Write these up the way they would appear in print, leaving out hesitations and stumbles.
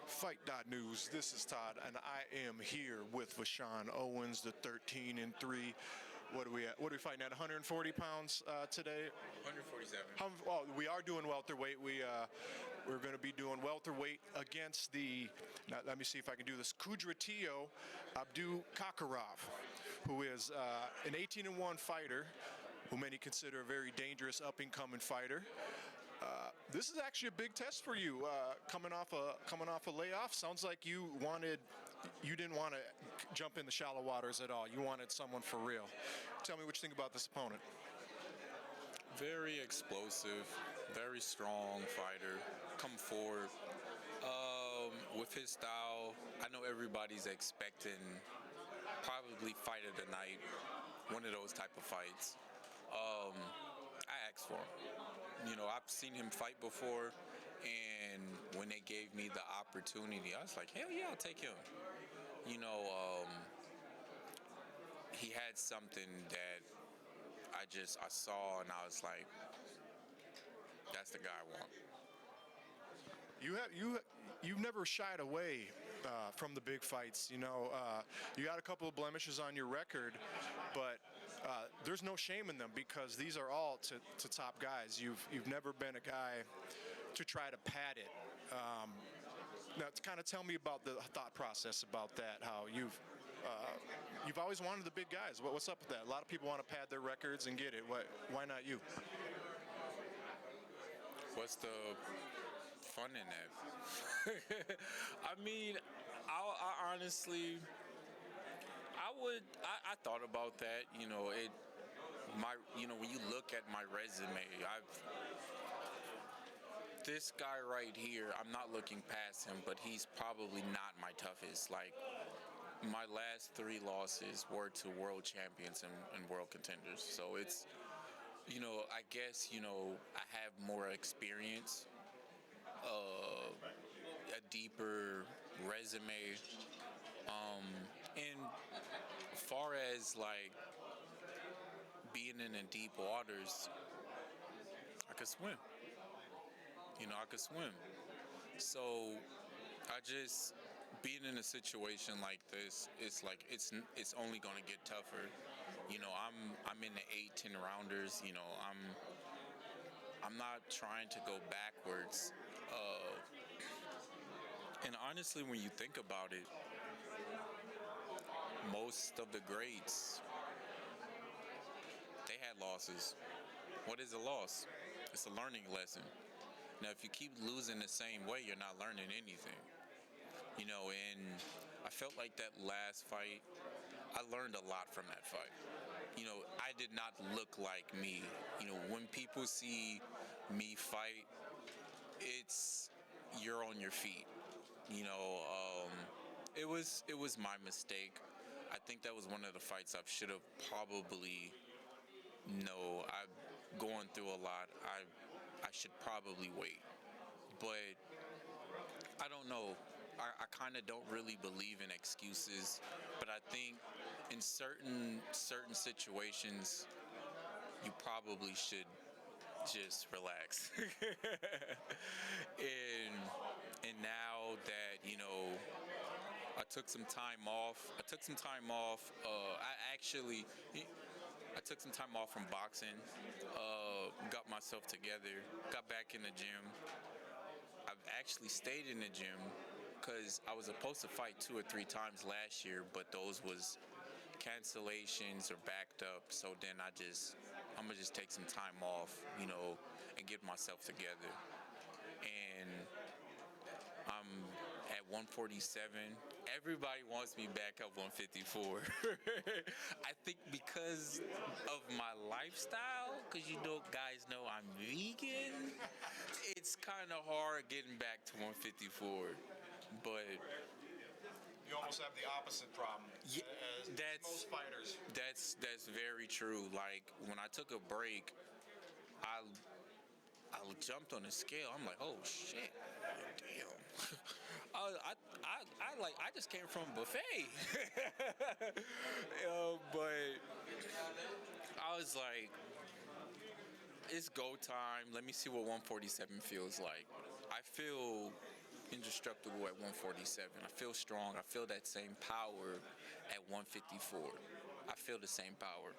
Fight.News, this is Todd, and I am here with Ve Shawn Owens, the 13-3. What are we at? What are we fighting at? 140 pounds today? 147. Well, we are doing welterweight. We're going to be doing welterweight against the. Now, let me see if I can do this. Kudratillo Abdukakhorov, who is an 18-1 fighter, who many consider a very dangerous up-and-coming fighter. This is actually a big test for you, coming off a layoff. Sounds like you didn't want to jump in the shallow waters at all. You wanted someone for real. Tell me what you think about this opponent. Very explosive, very strong fighter. Come forward. With his style, I know everybody's expecting probably fight of the night, one of those type of fights. I asked for him. You know, I've seen him fight before, and when they gave me the opportunity, I was like, hell yeah, I'll take him. You know, he had something that I saw, and I was like, that's the guy I want. You've never shied away from the big fights. You know, you got a couple of blemishes on your record, but there's no shame in them because these are all to top guys. You've never been a guy to try to pad it. Now, kind of tell me about the thought process about that. How you've always wanted the big guys. What's up with that? A lot of people want to pad their records and get it. Why not you? What's the fun in that? I mean, I honestly, I thought about that. You know, when you look at my resume, this guy right here, I'm not looking past him, but he's probably not my toughest. Like, my last 3 losses were to world champions and world contenders. So it's, you know, I guess, you know, I have more experience, a deeper resume. And as far as like being in the deep waters, I could swim. You know, I could swim. So being in a situation like this, it's like it's only gonna get tougher. You know, I'm in the 8-10 rounders. You know, I'm not trying to go backwards. And honestly, when you think about it, most of the greats, they had losses. What is a loss? It's a learning lesson. Now, if you keep losing the same way, you're not learning anything. You know, and I felt like that last fight, I learned a lot from that fight. You know, I did not look like me. You know, when people see me fight, you're on your feet. You know, it was my mistake. I think that was one of the fights I should have probably. No, I'm going through a lot. I should probably wait, but I don't know. I kind of don't really believe in excuses, but I think in certain situations, you probably should just relax. and now that, you know, I took some time off. I took some time off from boxing, got myself together, got back in the gym. I've actually stayed in the gym because I was supposed to fight 2 or 3 times last year, but those was cancellations or backed up. So then I'm gonna just take some time off, you know, and get myself together. And I'm at 147. Everybody wants me back up 154. I think because of my lifestyle, because guys know I'm vegan, it's kind of hard getting back to 154. But you almost have the opposite problem as most fighters. That's very true. Like, when I took a break, I jumped on the scale. I'm like, oh shit, damn. I just came from a buffet. But I was like, it's go time. Let me see what 147 feels like. I feel indestructible at 147. I feel strong. I feel that same power at 154. I feel the same power.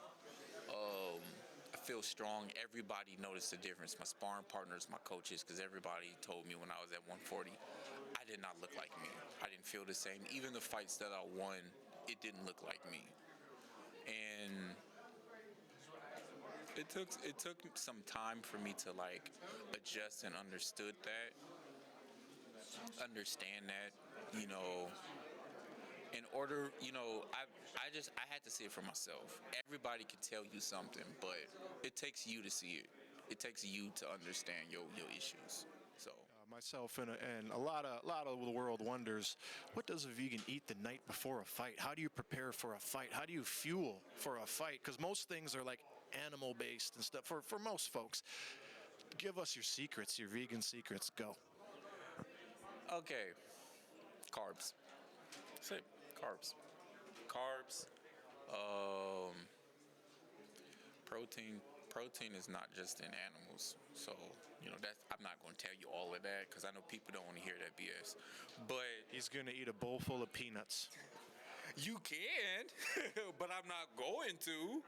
I feel strong. Everybody noticed the difference. My sparring partners, my coaches, because everybody told me when I was at 140, I did not look like me. I didn't feel the same. Even the fights that I won, it didn't look like me. And it took some time for me to like adjust and understand that, in order, I had to see it for myself. Everybody can tell you something, but it takes you to see it. It takes you to understand your issues. So myself and a lot of the world wonders, what does a vegan eat the night before a fight? How do you prepare for a fight? How do you fuel for a fight? Because most things are like animal based and stuff for most folks. Give us your secrets, your vegan secrets. Go. okay, carbs. That's it. Carbs. Protein is not just in animals, so I'm not going to tell you all of that because I know people don't want to hear that BS. But He's going to eat a bowl full of peanuts. you can, but I'm not going to.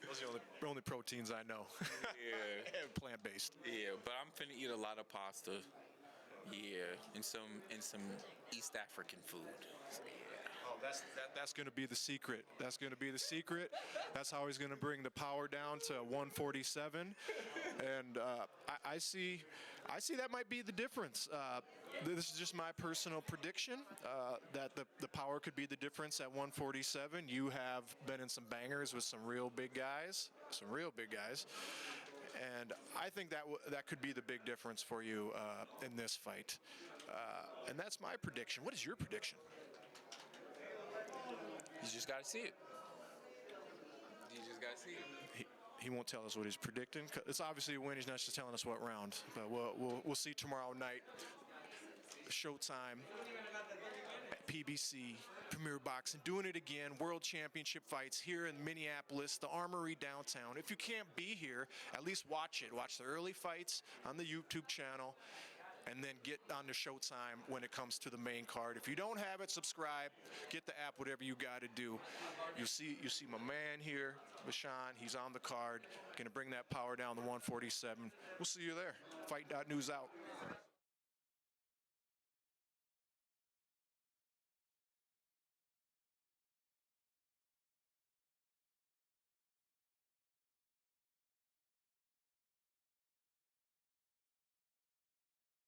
Those are the only proteins I know. Yeah, And plant-based. yeah, but I'm finna eat a lot of pasta. Yeah, and some East African food. So, yeah. Oh, that's going to be the secret. That's going to be the secret. That's how he's going to bring the power down to 147. And I see that might be the difference. This is just my personal prediction that the power could be the difference at 147. You have been in some bangers with some real big guys. And I think that could be the big difference for you in this fight. And that's my prediction. What is your prediction? You just gotta see it. He won't tell us what he's predicting. It's obviously a win. He's not just telling us what round. But we'll see tomorrow night. Showtime. PBC, Premier Boxing, doing it again, World Championship fights here in Minneapolis, the Armory downtown. If you can't be here, at least watch it. Watch the early fights on the YouTube channel, and then get on to Showtime when it comes to the main card. If you don't have it, subscribe, get the app, whatever you got to do. You see my man here, Ve Shawn. He's on the card, going to bring that power down to 147. We'll see you there. Fight.News out.